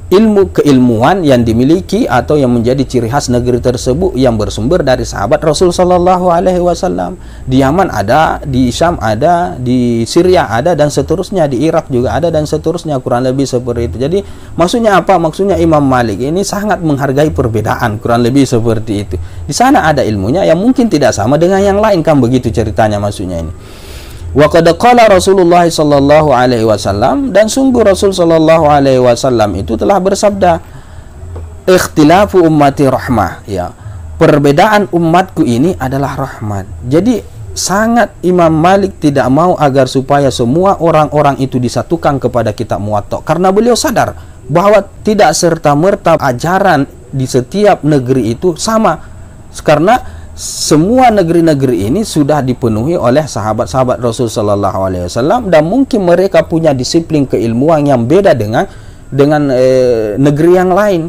ilmu keilmuan yang dimiliki atau yang menjadi ciri khas negeri tersebut yang bersumber dari sahabat Rasul sallallahu alaihi wasallam. Di Yaman ada, di Syam ada, di Syria ada, dan seterusnya, di Irak juga ada, dan seterusnya, kurang lebih seperti itu. Jadi maksudnya apa? Maksudnya Imam Malik ini sangat menghargai perbedaan, kurang lebih seperti itu. Di sana ada ilmunya yang mungkin tidak sama dengan yang lain, kan begitu ceritanya maksudnya ini. Wa qad qala Rasulullah sallallahu alaihi wasallam, dan sungguh Rasul sallallahu alaihi wasallam itu telah bersabda, ikhtilafu ummati rahmah, ya, perbedaan umatku ini adalah rahmat. Jadi sangat Imam Malik tidak mau agar supaya semua orang-orang itu disatukan kepada kitab Muwatta, karena beliau sadar bahwa tidak serta-merta ajaran di setiap negeri itu sama, karena semua negeri-negeri ini sudah dipenuhi oleh sahabat-sahabat Rasul sallallahu alaihi wasallam, dan mungkin mereka punya disiplin keilmuan yang beda dengan negeri yang lain.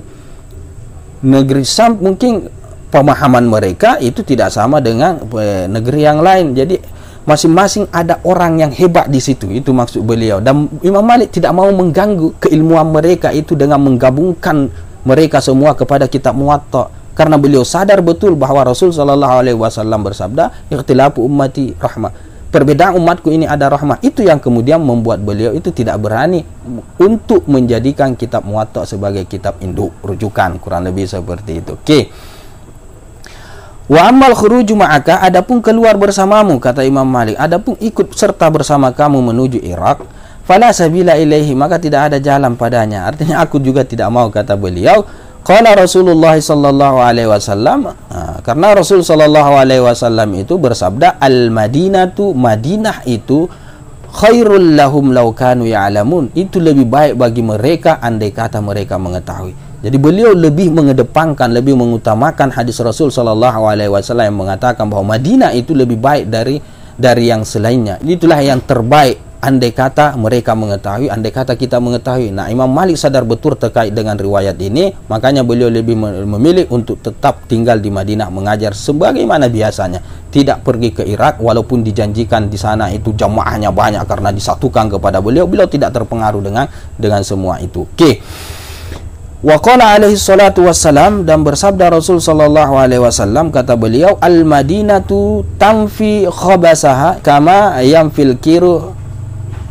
Negeri Syam mungkin pemahaman mereka itu tidak sama dengan negeri yang lain. Jadi masing-masing ada orang yang hebat di situ, itu maksud beliau. Dan Imam Malik tidak mau mengganggu keilmuan mereka itu dengan menggabungkan mereka semua kepada kitab Muwatta, karena beliau sadar betul bahwa Rasul sallallahu alaihi wasallam bersabda, ikhtilafu ummati rahmah, perbedaan umatku ini ada rahmah. Itu yang kemudian membuat beliau itu tidak berani untuk menjadikan kitab Muwatta sebagai kitab induk, rujukan, kurang lebih seperti itu. Okey. Wa ammal khuruju ma'aka, adapun keluar bersamamu, kata Imam Malik, adapun ikut serta bersama kamu menuju Irak, fala sabila ilaihi, maka tidak ada jalan padanya. Artinya aku juga tidak mau, kata beliau. Qala Rasulullah sallallahu alaihi wasallam, karena Rasul sallallahu alaihi wasallam itu bersabda, al-Madinatu, Madinah itu khairul lahum law kanu ya'lamun, itu lebih baik bagi mereka andai kata mereka mengetahui. Jadi beliau lebih mengedepankan, lebih mengutamakan hadis Rasul sallallahu alaihi wasallam yang mengatakan bahwa Madinah itu lebih baik dari yang selainnya. Itulah yang terbaik andai kata mereka mengetahui, andai kata kita mengetahui. Nah, Imam Malik sadar betul terkait dengan riwayat ini, makanya beliau lebih memilih untuk tetap tinggal di Madinah mengajar sebagaimana biasanya, tidak pergi ke Irak walaupun dijanjikan di sana itu jamaahnya banyak karena disatukan kepada beliau. Beliau tidak terpengaruh dengan semua itu. Okey. Wa qala alaihi salatu wassalam, dan bersabda Rasul sallallahu alaihi wasallam, kata beliau, al-Madinatu tamfi khabasaha kama yamfil kiru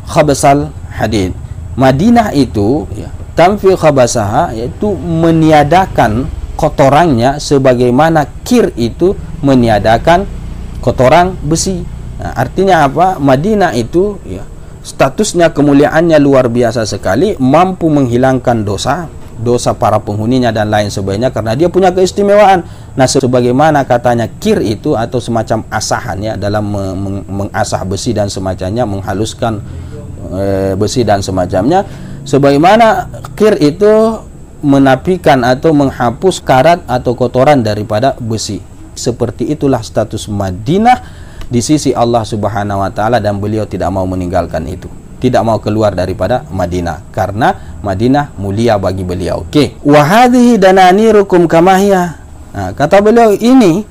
khabasal hadid. Madinah itu, ya, tamfi khabasaha, yaitu meniadakan kotorannya sebagaimana kir itu meniadakan kotoran besi. Nah, artinya apa? Madinah itu, ya, statusnya, kemuliaannya luar biasa sekali, mampu menghilangkan dosa para penghuninya dan lain sebagainya, karena dia punya keistimewaan. Nah, sebagaimana katanya kir itu atau semacam asahan, ya, dalam mengasah besi dan semacamnya, menghaluskan besi dan semacamnya, sebagaimana kir itu menapikan atau menghapus karat atau kotoran daripada besi. Seperti itulah status Madinah di sisi Allah Subhanahu wa taala, dan beliau tidak mau meninggalkan itu, tidak mau keluar daripada Madinah karena Madinah mulia bagi beliau. Okey, wa hadhihi dananirukum kama hiya. Nah, kata beliau, ini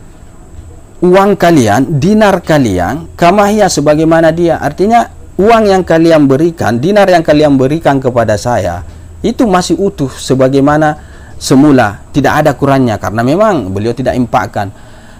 uang kalian, dinar kalian, kama hiya, sebagaimana dia. Artinya uang yang kalian berikan, dinar yang kalian berikan kepada saya itu masih utuh sebagaimana semula, tidak ada kurangnya, karena memang beliau tidak impakkan.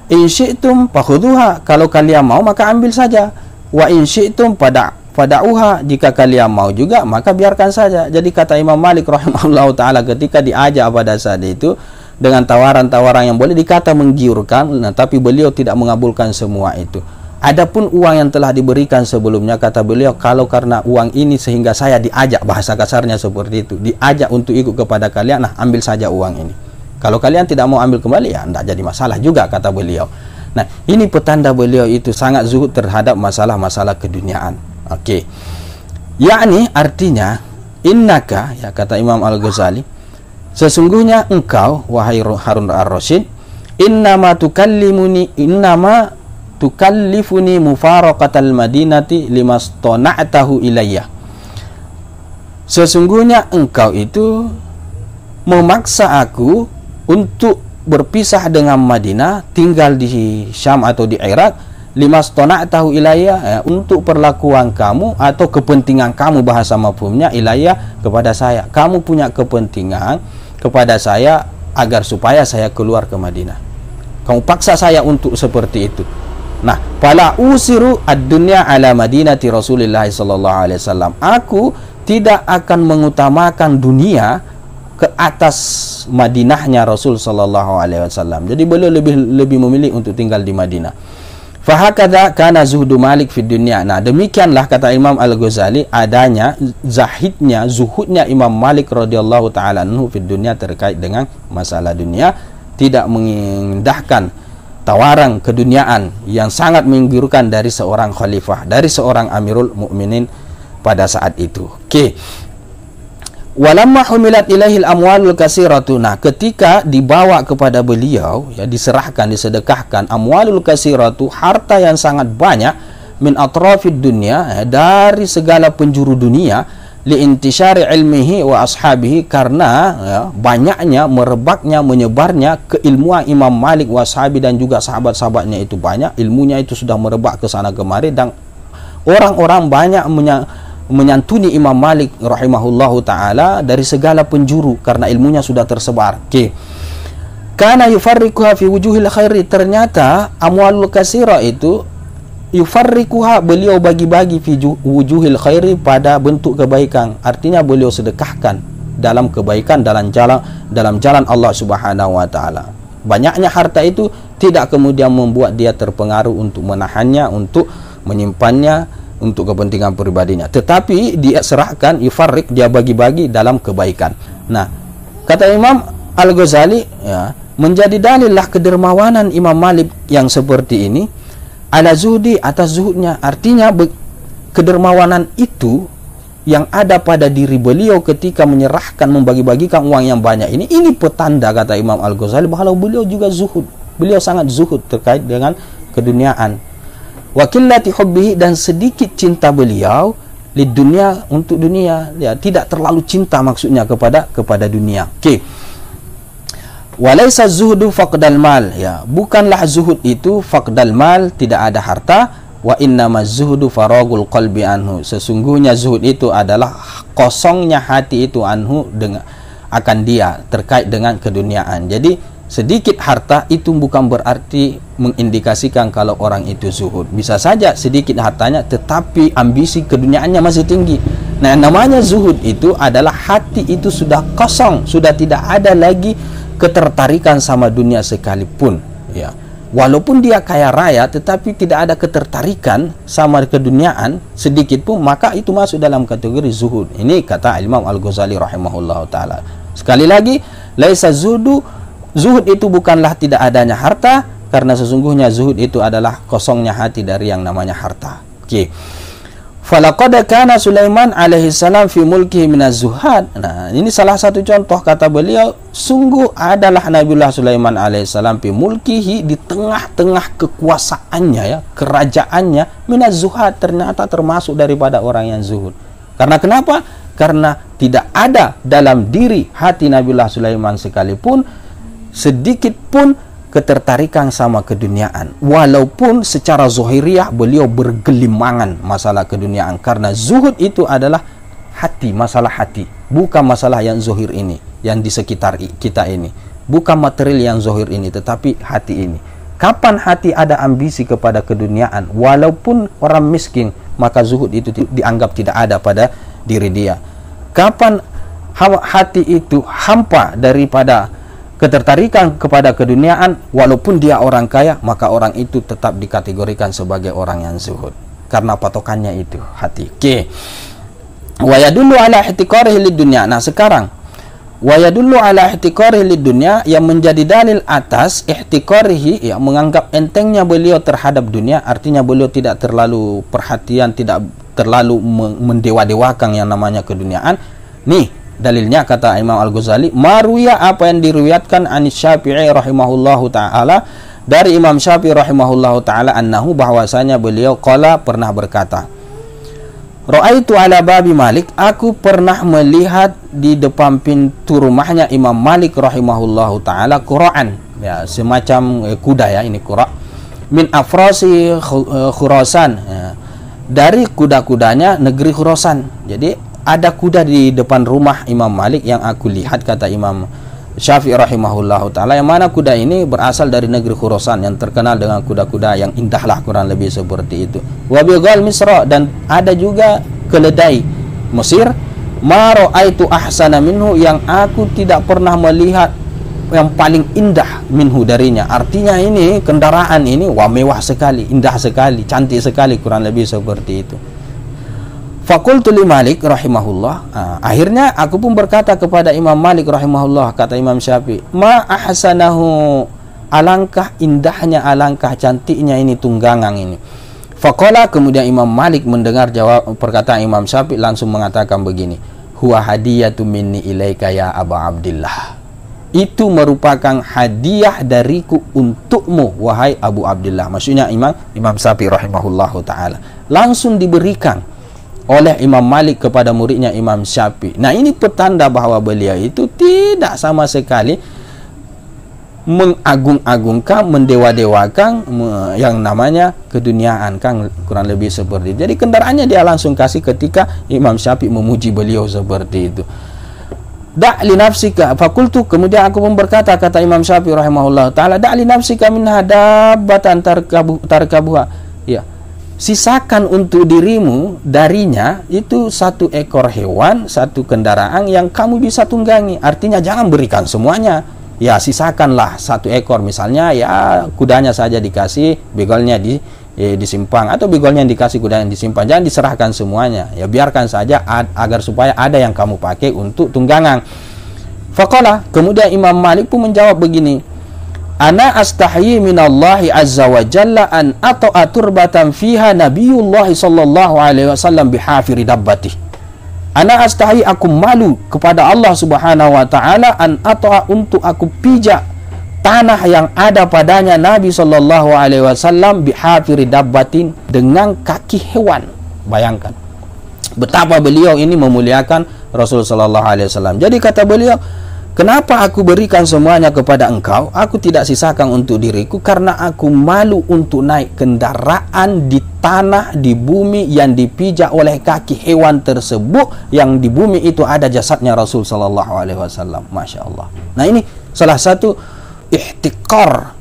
In syi'tum fakhudhuha, kalau kalian mau maka ambil saja. Wa in syi'tum fada'uha, jika kalian mau juga maka biarkan saja. Jadi kata Imam Malik rahimahullah taala, ketika diajak pada saat itu dengan tawaran-tawaran yang boleh dikata menggiurkan, nah, tapi beliau tidak mengabulkan semua itu. Adapun uang yang telah diberikan sebelumnya, kata beliau, kalau karena uang ini sehingga saya diajak, bahasa kasarnya seperti itu, diajak untuk ikut kepada kalian, nah ambil saja uang ini. Kalau kalian tidak mau ambil kembali, ya tidak jadi masalah juga, kata beliau. Nah, ini petanda beliau itu sangat zuhud terhadap masalah-masalah keduniaan. Okey. Yakni artinya, innaka, ya kata Imam Al-Ghazali, sesungguhnya engkau wahai Harun ar-Rasyid, innama tukallifuni mufaraqatal madinati limastona'tahu ilayya. Sesungguhnya engkau itu memaksa aku untuk berpisah dengan Madinah, tinggal di Syam atau di Irak, limastona'tahu ilayya, ya, untuk perlakuan kamu atau kepentingan kamu, bahasa mafhumnya ilayya, kepada saya. Kamu punya kepentingan kepada saya agar supaya saya keluar ke Madinah. Kamu paksa saya untuk seperti itu. Nah, fala usiru ad-dunya ala madinati Rasulillah sallallahu alaihi wasallam. Aku tidak akan mengutamakan dunia ke atas Madinahnya Rasul sallallahu alaihi wasallam. Jadi beliau lebih memilih untuk tinggal di Madinah. Fa hakadha kana zuhdu Malik fi dunya. Nah, demikianlah kata Imam Al-Ghazali adanya zuhudnya Imam Malik radhiyallahu taala anhu fi dunya, terkait dengan masalah dunia, tidak mengindahkan tawaran keduniaan yang sangat menggiurkan dari seorang khalifah, dari seorang Amirul Mukminin pada saat itu. Okey. Walamma humilat ilaihil amwalul katsiratu. Nah, ketika dibawa kepada beliau, ya, diserahkan, disedekahkan amwalul katsiratu, harta yang sangat banyak, min atrafid dunya, ya, dari segala penjuru dunia, liintishari ilmihi wa ashabihi, karena ya, banyaknya, merebaknya, menyebarnya keilmuan Imam Malik wa ashabi, dan juga sahabat-sahabatnya itu banyak, ilmunya itu sudah merebak ke sana kemari, dan orang-orang banyak menyantuni Imam Malik rahimahullahu taala dari segala penjuru karena ilmunya sudah tersebar. Okey. Kana yufarriquha fi wujuhil khairi, ternyata amwalul katsira itu yufarriquha, beliau bagi-bagi fi wujuhil khairi, pada bentuk kebaikan. Artinya beliau sedekahkan dalam kebaikan, dalam jalan Allah Subhanahu wa taala. Banyaknya harta itu tidak kemudian membuat dia terpengaruh untuk menahannya, untuk menyimpannya untuk kepentingan pribadinya, tetapi dia serahkan, yufarriq, dia bagi-bagi dalam kebaikan. Nah, kata Imam Al-Ghazali, ya, menjadi dalillah kedermawanan Imam Malik yang seperti ini ala zuhdi, atas zuhudnya. Artinya kedermawanan itu yang ada pada diri beliau ketika menyerahkan, membagi-bagikan uang yang banyak ini petanda, kata Imam Al-Ghazali, bahwa beliau juga zuhud, beliau sangat zuhud terkait dengan keduniaan. Wa qillati hubbihi, dan sedikit cinta beliau lid dunia, untuk dunia, ya, tidak terlalu cinta maksudnya kepada dunia. Okey. Walaysa zuhdu faqdal mal, ya, bukanlah zuhud itu faqdal mal, tidak ada harta. Wa innamaz zuhdu faragul qalbi anhu, sesungguhnya zuhud itu adalah kosongnya hati itu anhu, dengan akan dia, terkait dengan keduniaan. Jadi sedikit harta itu bukan berarti mengindikasikan kalau orang itu zuhud. Bisa saja sedikit hartanya tetapi ambisi keduniaannya masih tinggi. Nah, yang namanya zuhud itu adalah hati itu sudah kosong, sudah tidak ada lagi ketertarikan sama dunia sekalipun, ya. Walaupun dia kaya raya tetapi tidak ada ketertarikan sama keduniaan sedikit pun, maka itu masuk dalam kategori zuhud. Ini kata Imam Al-Ghazali rahimahullah taala. Sekali lagi, laisa zuhud itu bukanlah tidak adanya harta, karena sesungguhnya zuhud itu adalah kosongnya hati dari yang namanya harta. Okey. Falaqad kana Sulaiman alaihi salam fi mulkihi minaz zuhad. Nah, ini salah satu contoh, kata beliau, sungguh adalah Nabiullah Sulaiman alaihi salam fi mulkihi, di tengah-tengah kekuasaannya, ya, kerajaannya, minaz zuhad, ternyata termasuk daripada orang yang zuhud. Karena kenapa? Karena tidak ada dalam diri hati Nabiullah Sulaiman sekalipun sedikit pun ketertarikan sama keduniaan, walaupun secara zahiriah beliau bergelimangan masalah keduniaan, karena zuhud itu adalah hati, masalah hati, bukan masalah yang zahir ini, yang di sekitar kita ini, bukan material yang zahir ini, tetapi hati ini. Kapan hati ada ambisi kepada keduniaan, walaupun orang miskin, maka zuhud itu dianggap tidak ada pada diri dia. Kapan hati itu hampa daripada ketertarikan kepada keduniaan, walaupun dia orang kaya, maka orang itu tetap dikategorikan sebagai orang yang zuhud, karena patokannya itu hati. Oke. Wa yadullu ala ihtiqarihi lid-dunya. Nah, sekarang wa yadullu ala ihtiqarihi lid-dunya, yang menjadi dalil atas ihtiqarihi, ya, menganggap entengnya beliau terhadap dunia, artinya beliau tidak terlalu perhatian, tidak terlalu mendewa-dewakan yang namanya keduniaan. Nih dalilnya, kata Imam Al-Ghazali, maruya, apa yang diriwayatkan anis Syafi'i rahimahullahu ta'ala, dari Imam Syafi'i rahimahullahu ta'ala, annahu, bahwasanya beliau qala, pernah berkata, ra'aitu ala babi Malik, aku pernah melihat di depan pintu rumahnya Imam Malik rahimahullahu ta'ala Qura'an, ya, semacam kuda, ya, ini qura', min afrasi Khurasan, ya, dari kuda-kudanya negeri Khurasan. Jadi ada kuda di depan rumah Imam Malik yang aku lihat, kata Imam Syafi'i rahimahullahu ta'ala, yang mana kuda ini berasal dari negeri Khurasan, yang terkenal dengan kuda-kuda yang indah lah, kurang lebih seperti itu. Wa bighal Misra, dan ada juga keledai Mesir, ma ra'aitu ahsana minhu, yang aku tidak pernah melihat yang paling indah minhu, darinya. Artinya ini kendaraan ini wah, mewah sekali, indah sekali, cantik sekali, kurang lebih seperti itu. Fakultu li Malik rahimahullah. Akhirnya aku pun berkata kepada Imam Malik rahimahullah, kata Imam Syafi'i, ma ahsanahu, alangkah indahnya, alangkah cantiknya ini tunggangan ini. Faqala, kemudian Imam Malik mendengar jawab perkataan Imam Syafi'i, langsung mengatakan begini, huwa hadiyatu minni ilaika ya Aba Abdillah, itu merupakan hadiah dariku untukmu wahai Abu Abdillah. Maksudnya Imam Syafi'i rahimahullahu ta'ala langsung diberikan oleh Imam Malik kepada muridnya Imam Syafi'i. Nah, ini petanda bahwa beliau itu tidak sama sekali mengagung-agungkan, mendewa-dewakan yang namanya keduniaan, kan, kurang lebih seperti itu. Jadi kendaraannya dia langsung kasih ketika Imam Syafi'i memuji beliau seperti itu. Da' li nafsika, fakultu, kemudian aku pun berkata, kata Imam Syafi'i rahimahullah ta'ala, da' li nafsika min hadabbatan tarkabuha, ya, sisakan untuk dirimu darinya itu satu ekor hewan, satu kendaraan yang kamu bisa tunggangi. Artinya jangan berikan semuanya, ya, sisakanlah satu ekor, misalnya ya kudanya saja dikasih, begalnya disimpan, atau begalnya yang dikasih, kudanya disimpan, jangan diserahkan semuanya, ya, biarkan saja agar supaya ada yang kamu pakai untuk tunggangan. Faqala, kemudian Imam Malik pun menjawab begini, ana astahyi minallahi azza wa jalla an ata'a turbatan fiha nabiyullah sallallahu alaihi wasallam bihafiri dabbati. Ana astahyi, aku malu kepada Allah subhanahu wa ta'ala, an ata'a, untuk aku pijak tanah yang ada padanya Nabi sallallahu alaihi wasallam bihafiri dabbatin, dengan kaki hewan. Bayangkan betapa beliau ini memuliakan Rasul sallallahu alaihi wasallam. Jadi kata beliau, kenapa aku berikan semuanya kepada engkau? Aku tidak sisakan untuk diriku, karena aku malu untuk naik kendaraan di tanah, di bumi yang dipijak oleh kaki hewan tersebut, yang di bumi itu ada jasadnya Rasul sallallahu alaihi wasallam. Masya Allah. Nah, ini salah satu ihtikar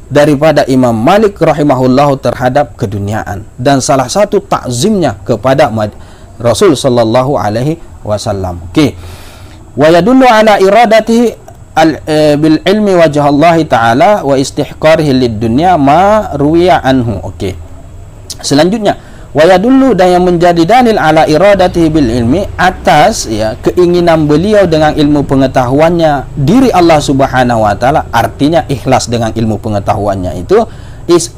daripada Imam Malik rahimahullahu terhadap keduniaan, dan salah satu takzimnya kepada Rasul sallallahu alaihi wasallam. Oke. Wa yadullu ala iradatihi bil ilmi wajah Allah ta'ala wa istihqarihi lid dunya ma ruwiya anhu. Oke. Selanjutnya, wa yadullu, dan yang menjadi dalil ala iradatihi bil ilmi, atas, ya, keinginan beliau dengan ilmu pengetahuannya diri Allah subhanahu wa ta'ala, artinya ikhlas dengan ilmu pengetahuannya itu,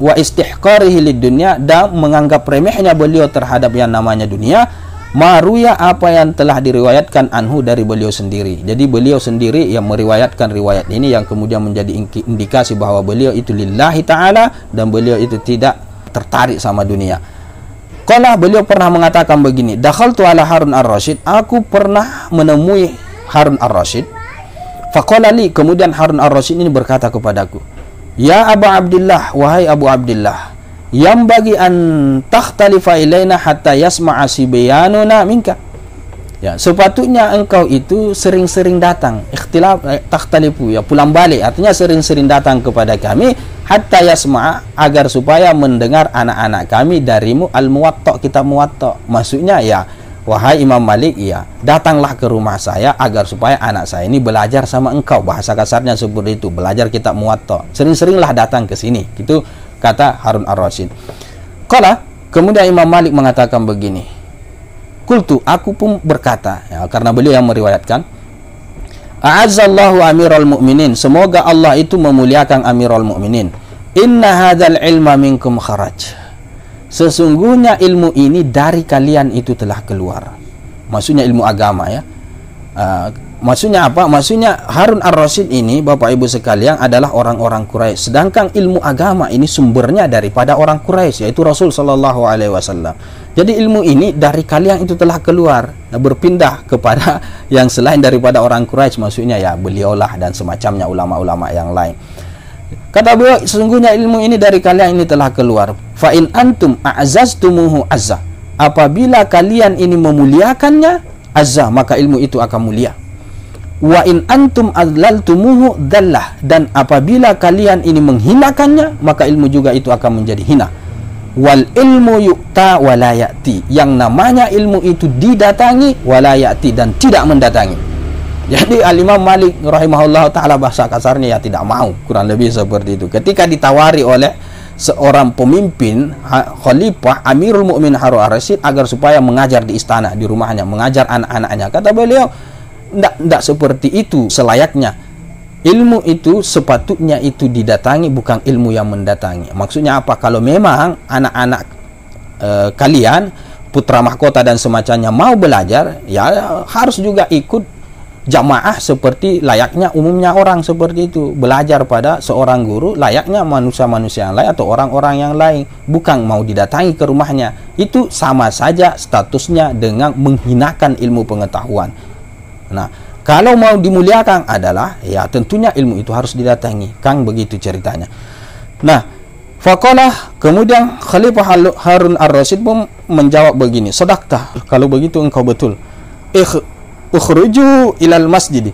wa istihqarihi lid dunya, dan menganggap remehnya beliau terhadap yang namanya dunia, maruya, apa yang telah diriwayatkan anhu dari beliau sendiri. Jadi beliau sendiri yang meriwayatkan riwayat ini, yang kemudian menjadi indikasi bahwa beliau itu lillahi ta'ala dan beliau itu tidak tertarik sama dunia. Qala, beliau pernah mengatakan begini, dakhaltu ala Harun ar-Rasyid, aku pernah menemui Harun ar-Rasyid. Faqala li, kemudian Harun ar-Rasyid ini berkata kepadaku, ya Aba Abdillah, wahai Abu Abdillah, yang bagi an takhtalifa ilaina hatta yasma'a sibyanuna minka. Ya, sepatutnya engkau itu sering-sering datang. Ikhtilaf, takhtalifu, ya pulang balik, artinya sering-sering datang kepada kami, hatta yasma'a, agar supaya mendengar anak-anak kami darimu al-Muwatta, kitab Muwatta. Maksudnya ya, wahai Imam Malik, ya datanglah ke rumah saya agar supaya anak saya ini belajar sama engkau. Bahasa kasarnya seperti itu, belajar kitab Muwatta. Sering-seringlah datang ke sini. Gitu kata Harun ar-Rasyid. Qala, kemudian Imam Malik mengatakan begini, qultu, aku pun berkata, ya, karena beliau yang meriwayatkan, a'azzallahu amiral mu'minin, semoga Allah itu memuliakan amiral mu'minin, inna hadzal ilma minkum kharaj, sesungguhnya ilmu ini dari kalian itu telah keluar. Maksudnya ilmu agama, ya. Maksudnya apa? Maksudnya Harun ar-Rasyid ini, Bapak Ibu sekalian, adalah orang-orang Quraisy. Sedangkan ilmu agama ini sumbernya daripada orang Quraisy, yaitu Rasul sallallahu alaihi wasallam. Jadi ilmu ini dari kalian itu telah keluar, berpindah kepada yang selain daripada orang Quraisy. Maksudnya ya beliaulah dan semacamnya ulama-ulama yang lain. Kata beliau, sesungguhnya ilmu ini dari kalian ini telah keluar. Fa in antum a'zaztumuhu azza, apabila kalian ini memuliakannya, azza, maka ilmu itu akan mulia. Wa in antum adlaltumuhu dallah, dan apabila kalian ini menghinakannya, maka ilmu juga itu akan menjadi hina. Wal ilmu yu'ta wa la ya'ti, yang namanya ilmu itu didatangi, wa la ya'ti, dan tidak mendatangi. Jadi Al-Imam Malik rahimahullah ta'ala, bahasa kasarnya ya tidak mau, kurang lebih seperti itu. Ketika ditawari oleh seorang pemimpin, khalifah Amirul Mukminin Harun ar-Rasyid, agar supaya mengajar di istana, di rumahnya, mengajar anak-anaknya, kata beliau, tidak seperti itu selayaknya. Ilmu itu sepatutnya itu didatangi, bukan ilmu yang mendatangi. Maksudnya apa? Kalau memang anak-anak kalian, putra mahkota dan semacamnya mau belajar, ya harus juga ikut jamaah seperti layaknya umumnya orang seperti itu. Belajar pada seorang guru layaknya manusia-manusia yang lain atau orang-orang yang lain, bukan mau didatangi ke rumahnya. Itu sama saja statusnya dengan menghinakan ilmu pengetahuan. Nah, kalau mau dimuliakan adalah, ya tentunya ilmu itu harus didatangi. Kang begitu ceritanya. Nah, faqalah, kemudian Khalifah Harun ar-Rasyid pun menjawab begini, sadaqta, kalau begitu engkau betul. Ukhruju ilal masjid.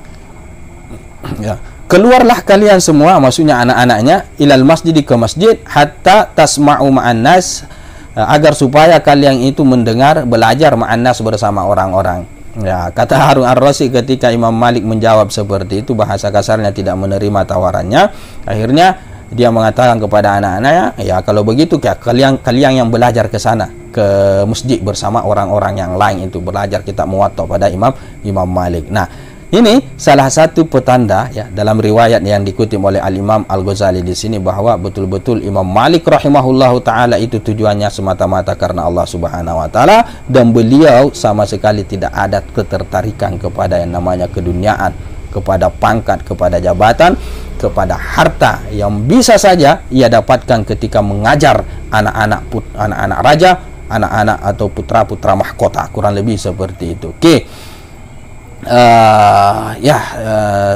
Ya, keluarlah kalian semua, maksudnya anak-anaknya, ilal masjid, ke masjid, hatta tasma'u ma'an nas, agar supaya kalian itu mendengar, belajar ma'an nas, bersama orang-orang. Ya, kata Harun ar-Rasyid ketika Imam Malik menjawab seperti itu, bahasa kasarnya tidak menerima tawarannya, akhirnya dia mengatakan kepada anak-anaknya, ya kalau begitu kalian yang belajar ke sana, ke masjid bersama orang-orang yang lain itu, belajar kitab Muwatta pada Imam Malik. Nah, ini salah satu petanda, ya, dalam riwayat yang dikutip oleh Al-Imam Al-Ghazali di sini, bahwa betul-betul Imam Malik rahimahullahu taala itu tujuannya semata-mata karena Allah Subhanahu wa taala, dan beliau sama sekali tidak ada ketertarikan kepada yang namanya keduniaan, kepada pangkat, kepada jabatan, kepada harta yang bisa saja ia dapatkan ketika mengajar anak-anak raja, anak-anak atau putra-putra mahkota, kurang lebih seperti itu. Oke.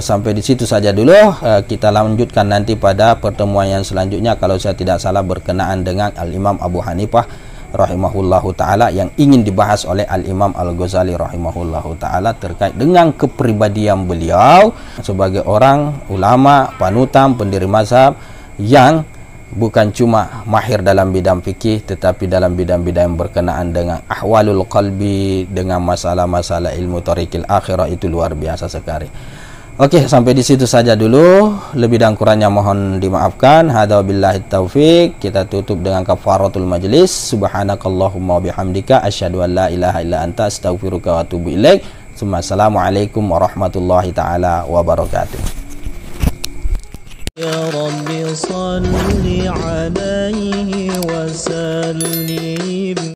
Sampai di situ saja dulu. Kita lanjutkan nanti pada pertemuan yang selanjutnya, kalau saya tidak salah berkenaan dengan Al-Imam Abu Hanifah rahimahullahu ta'ala, yang ingin dibahas oleh Al-Imam Al-Ghazali rahimahullahu ta'ala terkait dengan kepribadian beliau sebagai orang ulama, panutan, pendiri mazhab yang bukan cuma mahir dalam bidang fikih, tetapi dalam bidang-bidang yang berkenaan dengan ahwalul qalbi, dengan masalah-masalah ilmu tariqil akhirah, itu luar biasa sekali. Oke, sampai di situ saja dulu. Lebih dan kurangnya mohon dimaafkan. Hadza billahi taufik. Kita tutup dengan kafaratul majlis. Subhanakallahumma bihamdika asyhadu an la ilaha illa anta astaghfiruka wa atubu ilaik. Assalamualaikum warahmatullahi taala wabarakatuh. Ya Rabbi salli alaihi wa sallim.